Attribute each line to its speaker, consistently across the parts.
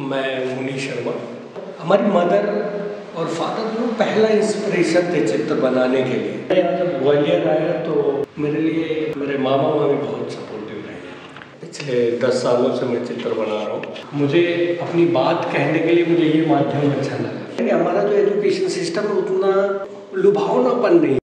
Speaker 1: मैं मुनीश शर्मा। हमारी मदर और फादर दोनों पहला इंस्पिरेशन थे चित्र बनाने के लिए। मैं यहाँ जब ग्वालियर आया तो मेरे लिए मेरे मामा मामी बहुत सपोर्टिव रहे। पिछले 10 सालों से मैं चित्र बना रहा हूँ। मुझे अपनी बात कहने के लिए मुझे ये माध्यम अच्छा लगा। हमारा जो एजुकेशन सिस्टम है उतना लुभावनापन नहीं।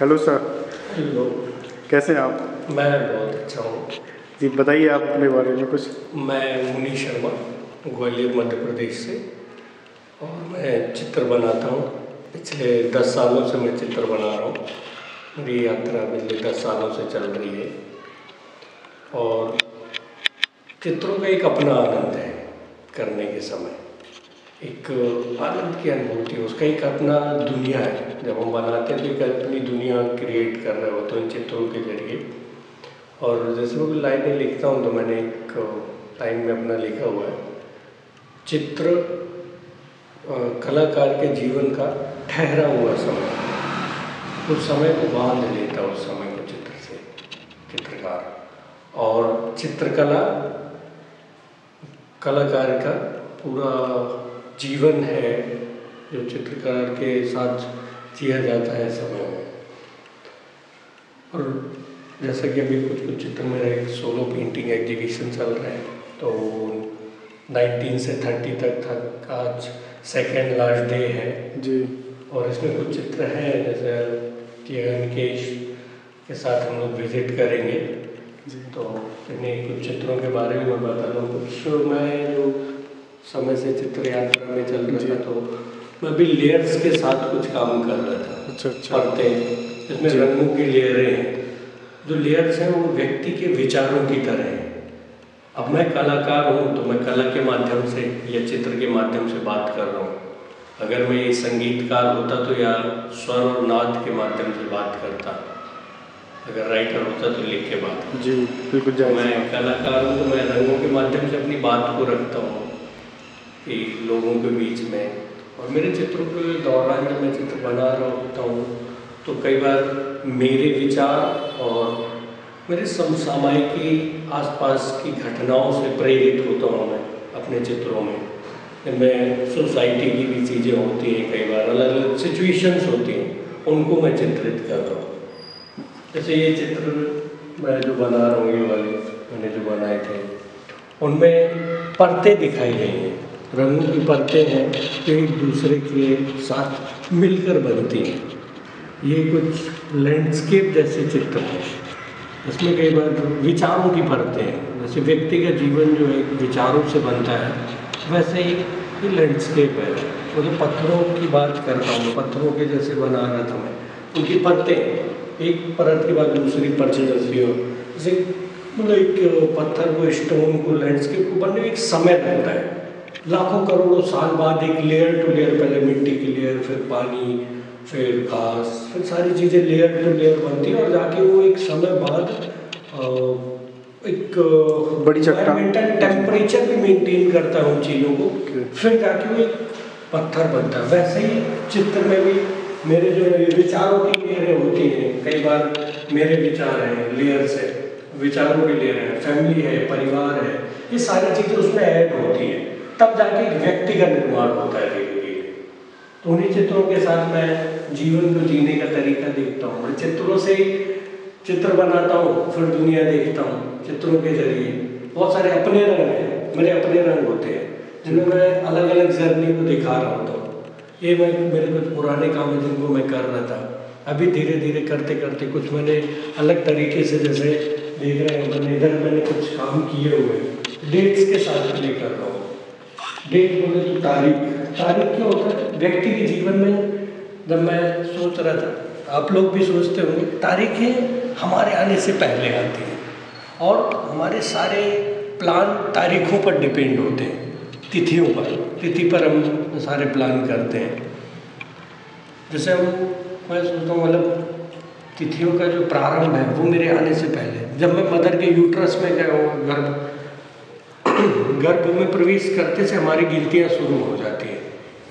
Speaker 2: Hello sir.
Speaker 1: हेलो।
Speaker 2: कैसे हैं आप?
Speaker 1: मैं बहुत अच्छा हूँ।
Speaker 2: जी बताइए आप अपने बारे में कुछ।
Speaker 1: मैं मुनि शर्मा, ग्वालियर मध्य प्रदेश से, और मैं चित्र बनाता हूँ। पिछले 10 सालों से मैं चित्र बना रहा हूँ। मेरी यात्रा पिछले 10 सालों से चल रही है और चित्रों का एक अपना आनंद है करने के समय। एक आनंद की अनुभूति है, उसका एक अपना दुनिया है। जब हम बनाते हैं तो एक अपनी दुनिया क्रिएट कर रहे होते हैं चित्रों के जरिए। और जैसे मैं लाइनें लिखता हूँ तो मैंने एक लाइन में अपना लिखा हुआ है, चित्र कलाकार के जीवन का ठहरा हुआ समय, उस समय को बांध लेता, उस समय को चित्र से चित्रकार। और चित्रकला कलाकार का पूरा जीवन है जो चित्रकार के साथ जिया जाता है समय में। और जैसा कि अभी कुछ चित्र मेरा एक सोलो पेंटिंग एग्जीबिशन चल रहा है, तो 19 से 30 तक आज सेकेंड लास्ट डे है
Speaker 2: जी।
Speaker 1: और इसमें कुछ चित्र हैं, जैसे कि अनिकेश के साथ हम लोग विजिट करेंगे
Speaker 2: जी।
Speaker 1: तो इन्हीं कुछ चित्रों के बारे में मैं बता रहा हूँ। कुछ मैं जो समय से चित्र यात्रा में चल रहा था तो मैं भी लेयर्स के साथ कुछ काम कर रहा था।
Speaker 2: अच्छा।
Speaker 1: परतें, इसमें रंगों की लेयरें हैं। जो लेयर्स हैं वो व्यक्ति के विचारों की तरह हैं। अब मैं कलाकार हूँ तो मैं कला के माध्यम से या चित्र के माध्यम से बात कर रहा हूँ। अगर मैं ये संगीतकार होता तो या स्वर और नाद के माध्यम से बात करता, अगर राइटर होता तो लिख के बात करता।
Speaker 2: जी बिल्कुल जायज़।
Speaker 1: मैं कलाकार हूँ तो मैं रंगों के माध्यम से अपनी बात को रखता हूँ कि लोगों के बीच में। और मेरे चित्रों के दौरान जब मैं चित्र बना रहा होता हूँ तो कई बार मेरे विचार और मेरे समसामयिकी आसपास की घटनाओं से प्रेरित होता हूँ मैं अपने चित्रों में। इनमें सोसाइटी की भी चीज़ें होती हैं, कई बार अलग अलग सिचुएशंस होती हैं, उनको मैं चित्रित कर रहा हूँ। जैसे ये चित्र मैं जो बना रहा हूँ, ये वाले मैंने जो बनाए थे, उनमें परतें दिखाई गई हैं, रंगों की परतें हैं जो एक दूसरे के साथ मिलकर बनती हैं। ये कुछ लैंडस्केप जैसे चित्र हैं, इसमें कई बार विचारों की परतें हैं। जैसे व्यक्ति का जीवन जो है विचारों से बनता है, वैसे ही ये लैंडस्केप है। मतलब पत्थरों की बात करता हूँ, पत्थरों के जैसे बना रहा था मैं, उनकी परतें एक परत के बाद दूसरी परत चलती हो। जैसे मतलब एक पत्थर को, स्टोन को, लैंडस्केप को बनने में एक समय लगता है। लाखों करोड़ों साल बाद एक लेयर टू लेयर, पहले मिट्टी की लेयर, फिर पानी, फिर घास, फिर सारी चीज़ें लेयर टू लेयर बनती है और जाके वो एक समय बाद एक
Speaker 2: बड़ी चट्टान
Speaker 1: टेम्परेचर भी मेंटेन करता है उन चीज़ों को, फिर जाके वो एक पत्थर बनता है। वैसे ही चित्र में भी मेरे जो विचारों की लेयरें होती हैं, कई बार मेरे विचार हैं, लेयर्स है, विचारों की लेयर है, फैमिली है, परिवार है, ये सारी चीज़ें उसमें ऐड होती हैं, तब जाके एक व्यक्ति का निर्माण होता है धीरे धीरे। तो उन्हीं चित्रों के साथ मैं जीवन को जीने का तरीका देखता हूँ। मैं चित्रों से चित्र बनाता हूँ, फिर दुनिया देखता हूँ चित्रों के जरिए। बहुत सारे अपने रंग हैं, मेरे अपने रंग होते हैं जिनमें मैं अलग अलग जर्नी को दिखा रहा होता हूँ। ये मैं मेरे कुछ पुराने काम हैं जिनको मैं कर रहा था। अभी धीरे धीरे करते करते कुछ मैंने अलग तरीके से, जैसे देख रहे हैं मैंने इधर मैंने कुछ काम किए हुए डेट्स के साथ प्ले कर रहा हूँ। डेट बोले तो तारीख क्या होता है व्यक्ति के जीवन में। जब मैं सोच रहा था, आप लोग भी सोचते होंगे, तारीखें हमारे आने से पहले आती हैं और हमारे सारे प्लान तारीखों पर डिपेंड होते हैं, तिथियों पर। तिथि पर हम सारे प्लान करते हैं। जैसे मैं सोचता हूँ, मतलब तिथियों का जो प्रारंभ है वो मेरे आने से पहले, जब मैं मदर के यूट्रस में गया हूँ, गर्भ में प्रवेश करते से हमारी गिनतियाँ शुरू हो जाती हैं।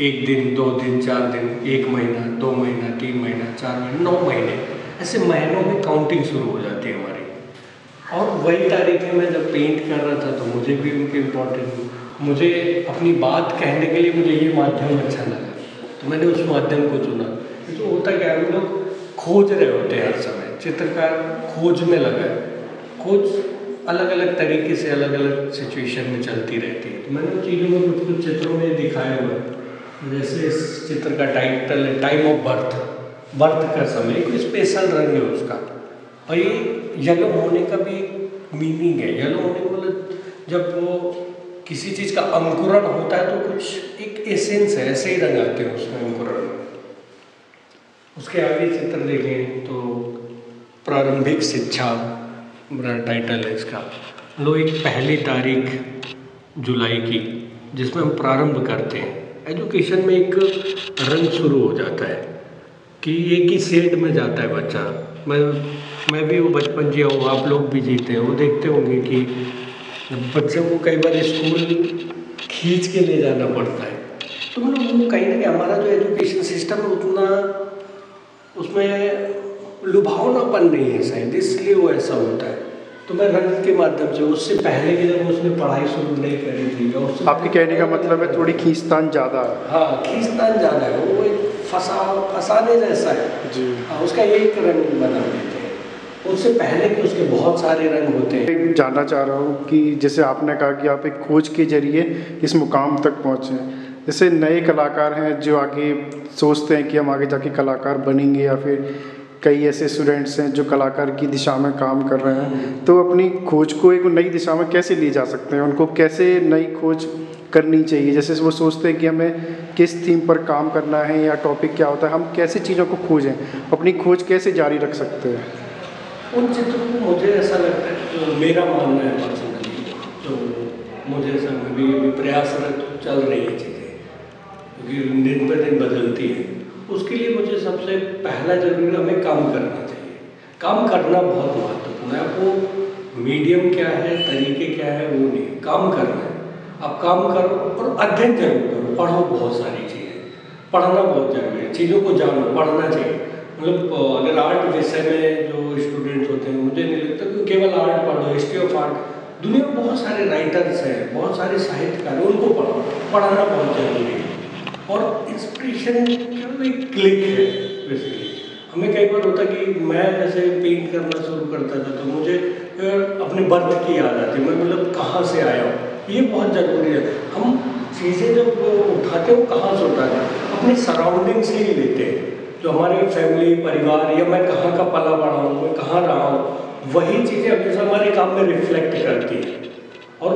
Speaker 1: 1 दिन, 2 दिन, 4 दिन, 1 महीना, 2 महीना, 3 महीना, 4 महीने, 9 महीने, ऐसे महीनों में काउंटिंग शुरू हो जाती है हमारी। और वही तारीखें मैं जब पेंट कर रहा था तो मुझे भी उनके इम्पोर्टेंट, मुझे अपनी बात कहने के लिए मुझे ये माध्यम अच्छा लगा, तो मैंने उस माध्यम को चुना। तो होता क्या है, हम लोग खोज रहे होते हैं हर समय, चित्रकार खोज में लगा है। खोज अलग अलग तरीके से अलग अलग सिचुएशन में चलती रहती है। तो मैंने उन चीज़ों को कुछ चित्रों में दिखाया हुआ है। जैसे इस चित्र का टाइटल है टाइम ऑफ बर्थ, बर्थ का समय कोई स्पेशल रंग है उसका। और ये येलो होने का भी मीनिंग है। येलो होने का मतलब जब वो किसी चीज़ का अंकुरण होता है तो कुछ एक एसेंस है, ऐसे ही रंग आते हैं उसमें अंकुरण में। उसके आगे चित्र देखें तो प्रारंभिक शिक्षा मेरा टाइटल है इसका। लो एक पहली तारीख जुलाई की जिसमें हम प्रारंभ करते हैं। एजुकेशन में एक रंग शुरू हो जाता है कि एक ही सेट में जाता है बच्चा। मैं भी वो बचपन जिया हूँ, आप लोग भी जीते हैं। वो देखते होंगे कि बच्चों को कई बार स्कूल खींच के ले जाना पड़ता है। तो मतलब वो कहीं ना कहीं हमारा जो एजुकेशन सिस्टम है उतना उसमें लुभावनापन नहीं है शायद, इसलिए वो ऐसा होता है। तो मैं रंग के माध्यम से उससे पहले की जब उसने पढ़ाई शुरू नहीं करी थी और
Speaker 2: आपके कहने का मतलब है थोड़ी खींचतान ज़्यादा है।
Speaker 1: हाँ, खींचतान ज़्यादा है, वो एक फसाने जैसा है
Speaker 2: जी।
Speaker 1: हाँ, उसका एक रंग बना देते हैं। उससे पहले कि उसके बहुत सारे रंग होते हैं।
Speaker 2: मैं जानना चाह रहा हूँ कि जैसे आपने कहा कि आप एक खोज के जरिए इस मुकाम तक पहुँचे, जैसे नए कलाकार हैं जो आगे सोचते हैं कि हम आगे जाके कलाकार बनेंगे, या फिर कई ऐसे स्टूडेंट्स हैं जो कलाकार की दिशा में काम कर रहे हैं, तो अपनी खोज को एक नई दिशा में कैसे ले जा सकते हैं? उनको कैसे नई खोज करनी चाहिए? जैसे वो सोचते हैं कि हमें किस थीम पर काम करना है या टॉपिक क्या होता है, हम कैसे चीज़ों को खोजें, अपनी खोज कैसे जारी रख सकते हैं?
Speaker 1: उन चित्रों को मुझे ऐसा लगता है, जो मेरा मानना है पर्सनली, तो मुझे ऐसा अभी प्रयासरत चल रही है चीज़ें, क्योंकि दिन पर दिन बदलती है। उसके लिए मुझे सबसे पहला जरूरी हमें काम करना चाहिए। काम करना बहुत महत्वपूर्ण है। आपको मीडियम क्या है, तरीके क्या है, वो नहीं, काम करना है। आप काम करो और अध्ययन जरूर करो, पढ़ो बहुत सारी चीज़ें, पढ़ना बहुत जरूरी है, चीज़ों को जानो, पढ़ना चाहिए। मतलब अगर आर्ट विषय में जो स्टूडेंट्स होते हैं, मुझे नहीं लगता कि केवल आर्ट पढ़ो, हिस्ट्री ऑफ आर्ट। दुनिया में बहुत सारे राइटर्स हैं, बहुत सारे साहित्यकार हैं, उनको पढ़ो, पढ़ना बहुत जरूरी है। और इंस्पिरेशन का एक क्लिक है बेसिकली। हमें कई बार होता कि मैं जैसे पेंट करना शुरू करता था तो मुझे अपने बर्थ की याद आती, मैं मतलब कहाँ से आया हूँ, ये बहुत ज़रूरी है। हम चीज़ें जब उठाते हो कहाँ से उठाते हैं, अपनी सराउंडिंग से ही लेते हैं। जो हमारे फैमिली, परिवार, या मैं कहाँ का पला बड़ा हूँ, मैं कहाँ रहा हूँ, वही चीज़ें हमेशा हमारे काम में रिफ्लेक्ट करती हैं। और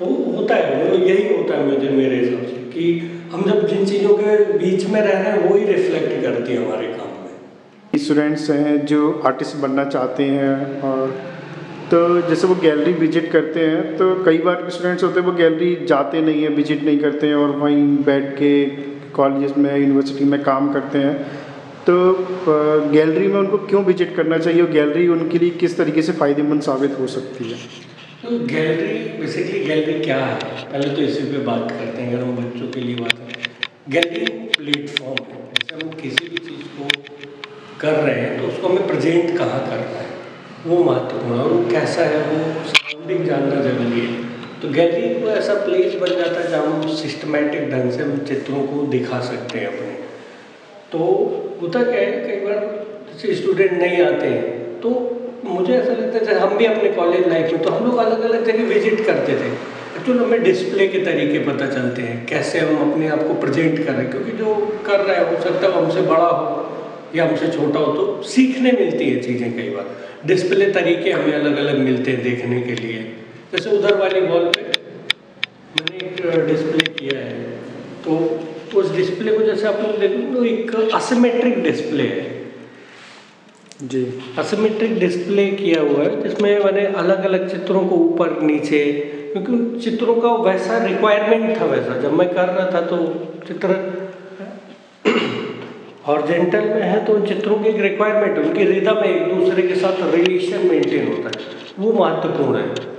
Speaker 1: वो होता है, वो यही होता है मुझे, मेरे हिसाब से, कि हम जब जिन चीज़ों के बीच में रह रहे हैं वो ही रिफ्लेक्ट करती है हमारे काम में।
Speaker 2: स्टूडेंट्स हैं जो आर्टिस्ट बनना चाहते हैं, और तो जैसे वो गैलरी विजिट करते हैं, तो कई बार स्टूडेंट्स होते हैं वो गैलरी जाते नहीं हैं, विजिट नहीं करते हैं, और वहीं बैठ के कॉलेज में, यूनिवर्सिटी में काम करते हैं। तो गैलरी में उनको क्यों विजिट करना चाहिए, और गैलरी उनके लिए किस तरीके से फ़ायदेमंद साबित हो सकती है?
Speaker 1: तो गैलरी, बेसिकली गैलरी क्या है, पहले तो इसी पे बात करते हैं। अगर हम बच्चों के लिए बात करें, गैलरी प्लेटफॉर्म है। जैसे हम किसी भी चीज़ को कर रहे हैं तो उसको हमें प्रेजेंट कहाँ करना है वो महत्वपूर्ण है, और वो कैसा है, वो सराउंडिंग जानना जरूरी है। तो गैलरी को ऐसा प्लेस बन जाता है जहाँ हम सिस्टमेटिक ढंग से हम चित्रों को दिखा सकते हैं अपने। तो होता क्या है, कई बार जैसे स्टूडेंट नहीं आते हैं तो मुझे ऐसा लगता है, जैसे हम भी अपने कॉलेज लाइफ में तो हम लोग अलग अलग जगह विजिट करते थे। एक्चुअली हमें डिस्प्ले के तरीके पता चलते हैं, कैसे हम अपने आप को प्रेजेंट कर रहे हैं, क्योंकि जो कर रहा है हो सकता है हमसे बड़ा हो या हमसे छोटा हो, तो सीखने मिलती है चीज़ें। कई बार डिस्प्ले तरीके हमें अलग अलग मिलते हैं देखने के लिए। जैसे उधर वाली वॉल पे मैंने एक डिस्प्ले किया है, तो उस डिस्प्ले को जैसे आप लोग देखो तो एक असिमेट्रिक डिस्प्ले है
Speaker 2: जी।
Speaker 1: असिमेट्रिक डिस्प्ले किया हुआ है, जिसमें मैंने अलग अलग चित्रों को ऊपर नीचे, क्योंकि उन चित्रों का वैसा रिक्वायरमेंट था, वैसा जब मैं कर रहा था तो चित्र हॉरिजॉन्टल में है तो उन चित्रों की एक रिक्वायरमेंट है, उनकी रिदम है, एक दूसरे के साथ रिलेशन मेंटेन होता है, वो महत्वपूर्ण है।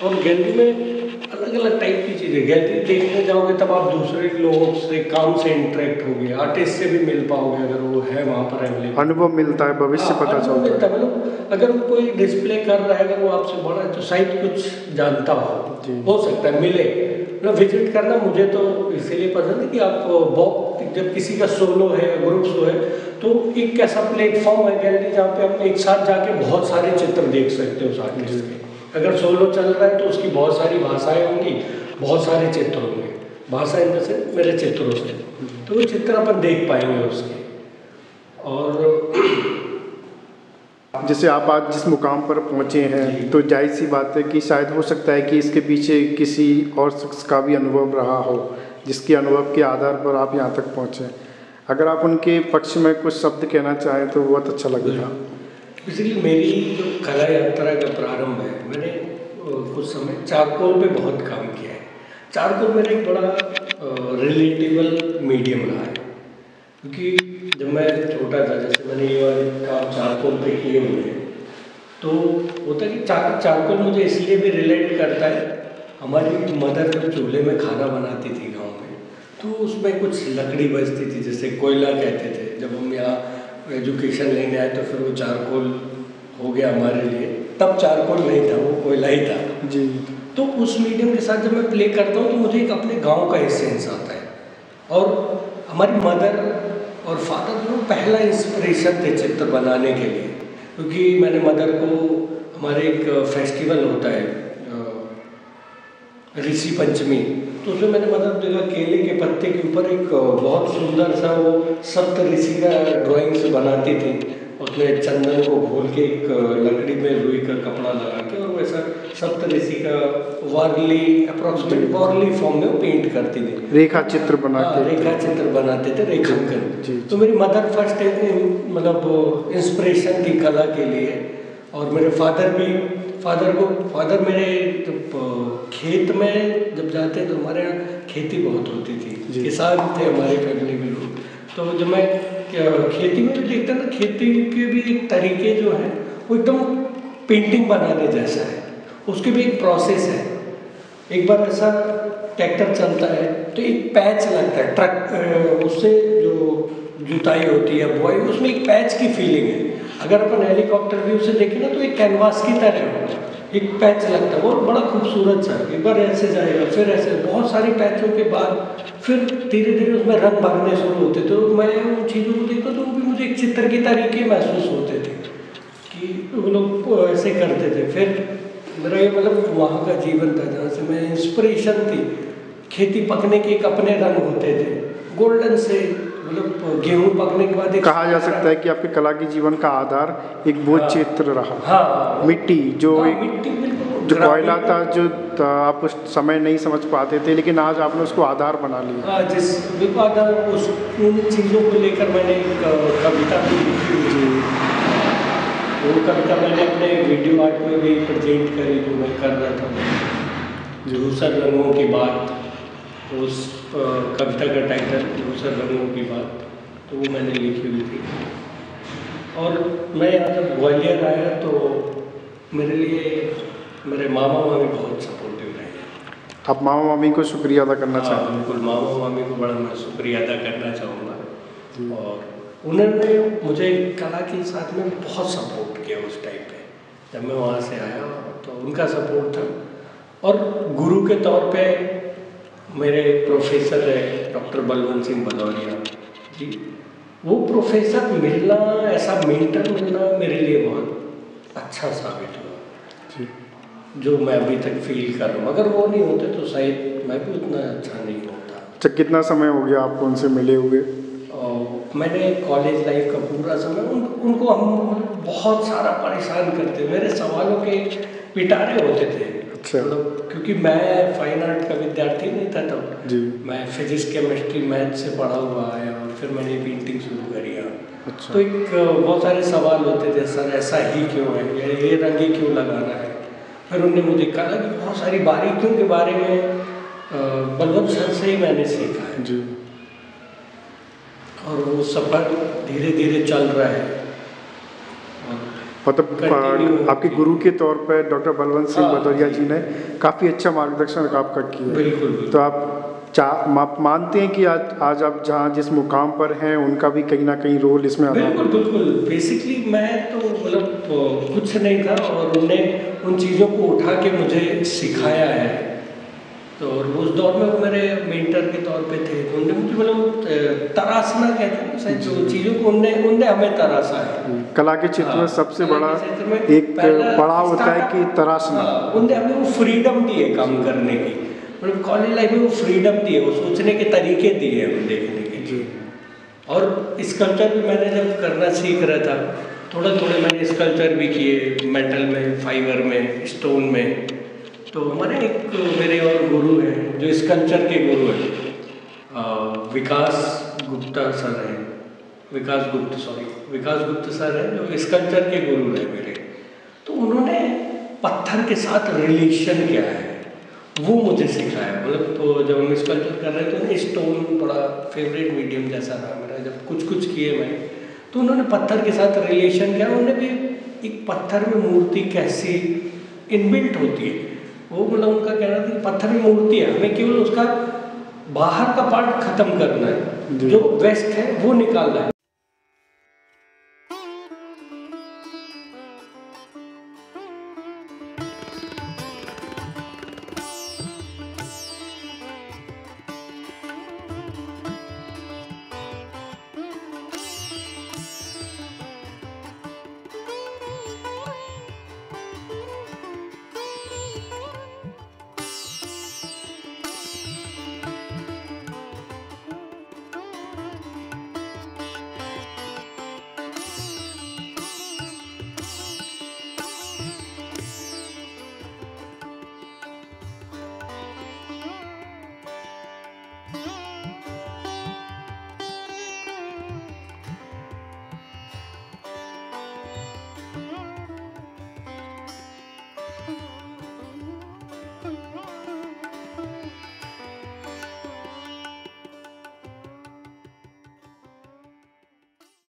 Speaker 1: और गैलरी में अलग अलग टाइप की चीज़ें, गैलरी देखने जाओगे तब आप दूसरे लोगों से, काम से इंटरेक्ट होगे, आर्टिस्ट से भी मिल पाओगे अगर वो है वहाँ पर अवेलेबल,
Speaker 2: अनुभव मिलता है, भविष्य पता चलता है।
Speaker 1: मतलब अगर वो कोई डिस्प्ले कर रहा है, अगर वो आपसे बड़ा है तो शायद कुछ जानता हो सकता है मिले। मतलब विजिट करना मुझे तो इसीलिए पसंद है कि आप जब किसी का सोलो है, ग्रुप शो है, तो एक ऐसा प्लेटफॉर्म है गैलरी जहाँ पे हम एक साथ जाके बहुत सारे चित्र देख सकते हो उस आर्टिस्ट के। अगर सोलो चल रहा है तो उसकी बहुत सारी भाषाएं होंगी, बहुत सारे चित्र होंगे, भाषा इन से मेरे चित्रों से, तो वो चित्र अपन देख पाएंगे उसके। और
Speaker 2: जैसे आप आज जिस मुकाम पर पहुँचे हैं तो जाहिर सी बात है कि शायद हो सकता है कि इसके पीछे किसी और शख्स का भी अनुभव रहा हो, जिसके अनुभव के आधार पर आप यहाँ तक पहुँचे। अगर आप उनके पक्ष में कुछ शब्द कहना चाहें तो बहुत अच्छा लगेगा।
Speaker 1: बेसिकली मेरी जो कला यात्रा का प्रारंभ है, मैंने कुछ समय चारकोल पे बहुत काम किया है। चारकोल मेरा एक बड़ा रिलेटेबल मीडियम रहा है, क्योंकि जब मैं छोटा था, जैसे मैंने ये वाले काम चारकोल पे किए हुए हैं, तो होता है कि चारकोल मुझे इसलिए भी रिलेट करता है। हमारी मदर जब चूल्हे में खाना बनाती थी गांव में, तो उसमें कुछ लकड़ी बचती थी, जैसे कोयला कहते थे। जब हम यहाँ एजुकेशन लेने आए तो फिर वो चारकोल हो गया हमारे लिए। तब चारकोल नहीं था, वो कोयला ही था
Speaker 2: जी।
Speaker 1: तो उस मीडियम के साथ जब मैं प्ले करता हूँ तो मुझे एक अपने गांव का सेंस आता है। और हमारी मदर और फादर दोनों पहला इंस्पिरेशन थे चित्र बनाने के लिए, क्योंकि मैंने मदर को, हमारे एक फेस्टिवल होता है ऋषि पंचमी, तो उसमें मैंने मतलब देखा केले के पत्ते के ऊपर एक बहुत सुंदर सा वो सप्त ऋषि का ड्राइंग से बनाती थी। उसमें चंदन को घोल के एक लकड़ी में रुई का कपड़ा लगा के, और वैसा सप्त ऋषि का वार्ली अप्रोक्सीमेट वार्ली फॉर्म में वो पेंट करती थी,
Speaker 2: रेखा चित्र बना के।
Speaker 1: रेखा चित्र बनाते थे, रेखांकन। तो मेरी मदर फर्स्ट मतलब इंस्पिरेशन थी कला के लिए। और मेरे फादर मेरे जब खेत में जब जाते तो हमारे यहाँ खेती बहुत होती थी, किसान थे हमारी फैमिली में लोग। तो जब मैं खेती में भी देखता ना, खेती के भी एक तरीके जो हैं वो एकदम पेंटिंग बनाने जैसा है, उसके भी एक प्रोसेस है। एक बार ऐसा ट्रैक्टर चलता है तो एक पैच लगता है, ट्रक उससे जो जुताई होती है, बुआई, उसमें एक पैच की फीलिंग है। अगर अपन हेलीकॉप्टर व्यू से देखें ना तो एक कैनवास की तरह एक पैच लगता है, वो बड़ा खूबसूरत सा। एक बार ऐसे जाएगा, फिर ऐसे, बहुत सारे पैचों के बाद फिर धीरे धीरे उसमें रंग भरने शुरू होते। तो मैं उन चीज़ों को देखता तो वो भी मुझे एक चित्र की तरीके महसूस होते थे कि वो लोग ऐसे करते थे। फिर मेरा ये मतलब वहाँ का जीवन था जहाँ से मैं इंस्पिरेशन थी। खेती पकने के एक अपने रंग होते थे, गोल्डन से, मतलब गेहूँ पकने के बाद
Speaker 2: कहा जा सकता है कि आपके कला के जीवन का आधार एक वो चित्र रहा।
Speaker 1: हाँ,
Speaker 2: मिट्टी जो
Speaker 1: मिट्टी बिल्कुल
Speaker 2: जो कोयला था, जो आप उस समय नहीं समझ पाते थे, लेकिन आज आपने उसको आधार बना लिया।
Speaker 1: हाँ, जिस आधार उन चीज़ों को लेकर मैंने एक कविता भी लिखी हुई। वो कविता मैंने अपने वीडियो आर्ट में भी प्रेजेंट करी, जो मैं कर रहा था, धूसर रंगों की बात। उस कविता का टाइटल धूसर रंगों की बात, तो वो मैंने लिखी हुई थी। और मैं यहाँ जब ग्वालियर आया तो मेरे लिए मेरे मामा मामी बहुत सपोर्टिव रहे।
Speaker 2: आप मामा मामी को शुक्रिया अदा करना चाहेंगे?
Speaker 1: बिल्कुल, मामा मामी को बड़ा मैं शुक्रिया अदा करना चाहूँगा। और उन्होंने मुझे कला के साथ में बहुत सपोर्ट किया उस टाइम पे। जब मैं वहाँ से आया तो उनका सपोर्ट था। और गुरु के तौर पे मेरे प्रोफेसर है डॉक्टर बलवंत सिंह भदौरिया जी। वो प्रोफेसर मिलना, ऐसा मेंटर मिलना मेरे लिए बहुत अच्छा साबित हुआ जी, जो मैं अभी तक फील कर रहा हूँ। अगर वो नहीं होते तो शायद मैं भी उतना अच्छा नहीं होता।
Speaker 2: अच्छा, कितना समय हो गया आपको उनसे मिले हुए?
Speaker 1: मैंने कॉलेज लाइफ का पूरा समय उनको हम बहुत सारा परेशान करते, मेरे सवालों के पिटारे होते थे।
Speaker 2: अच्छा।
Speaker 1: मतलब क्योंकि मैं फाइन आर्ट का विद्यार्थी नहीं था तब जी, मैं फिजिक्स केमिस्ट्री मैथ से पढ़ा हुआ है और फिर मैंने पेंटिंग शुरू करी। अच्छा। तो एक बहुत सारे सवाल होते थे, सर ऐसा ही क्यों है, ये रंग ही क्यों लगाना है। फिर उन्होंने मुझे कला की बहुत सारी बारीकियों के बारे में बलवंत सर से ही मैंने सीखा है जी। और वो सफ़र धीरे धीरे चल रहा है।
Speaker 2: मतलब आपके गुरु के तौर पर डॉक्टर बलवंत सिंह भदौरिया जी ने काफ़ी अच्छा मार्गदर्शन आपका किया।
Speaker 1: बिल्कुल।
Speaker 2: तो आप मानते हैं कि आज आप जहाँ जिस मुकाम पर हैं उनका भी कहीं ना कहीं रोल इसमें आता है?
Speaker 1: बिल्कुल बिल्कुल। बेसिकली मैं तो मतलब कुछ नहीं था और उन्होंने उन चीज़ों को उठा के मुझे सिखाया है। तो उस दौर में वो मेरे मेंटर के तौर पे थे। तो उन्होंने मुझे मतलब तराशना कहते हैं शायद, जो चीज़ों को उनने हमें तराशा है।
Speaker 2: कला के क्षेत्र में सबसे बड़ा एक पड़ाव होता है कि तराशना।
Speaker 1: उनने हमें वो फ्रीडम दी है काम करने की, मतलब कॉलेज लाइफ में वो फ्रीडम दी है, वो सोचने के तरीके दिए हैं हम देखने के लिए। और स्कल्पचर भी मैंने जब करना सीख रहा था, थोड़े थोड़े मैंने स्कल्पचर भी किए, मेटल में, फाइबर में, स्टोन में। तो हमारे एक मेरे और गुरु हैं जो स्कल्पचर के गुरु हैं, विकास गुप्ता सर हैं, विकास गुप्ता सर हैं जो स्कल्पचर के गुरु हैं मेरे। तो उन्होंने पत्थर के साथ रिलेशन क्या है वो मुझे सिखाया। मतलब तो जब हम स्कल्पचर कर रहे थे तो स्टोन बड़ा फेवरेट मीडियम जैसा रहा मेरा, जब कुछ किए मैं, तो उन्होंने पत्थर के साथ रिलेशन किया। उन्होंने भी एक पत्थर में मूर्ति कैसी इनबिल्ट होती है, वो मतलब उनका कहना था कि पत्थर में मूर्ति है, हमें केवल उसका बाहर का पार्ट खत्म करना है, जो वेस्ट है वो निकालना है।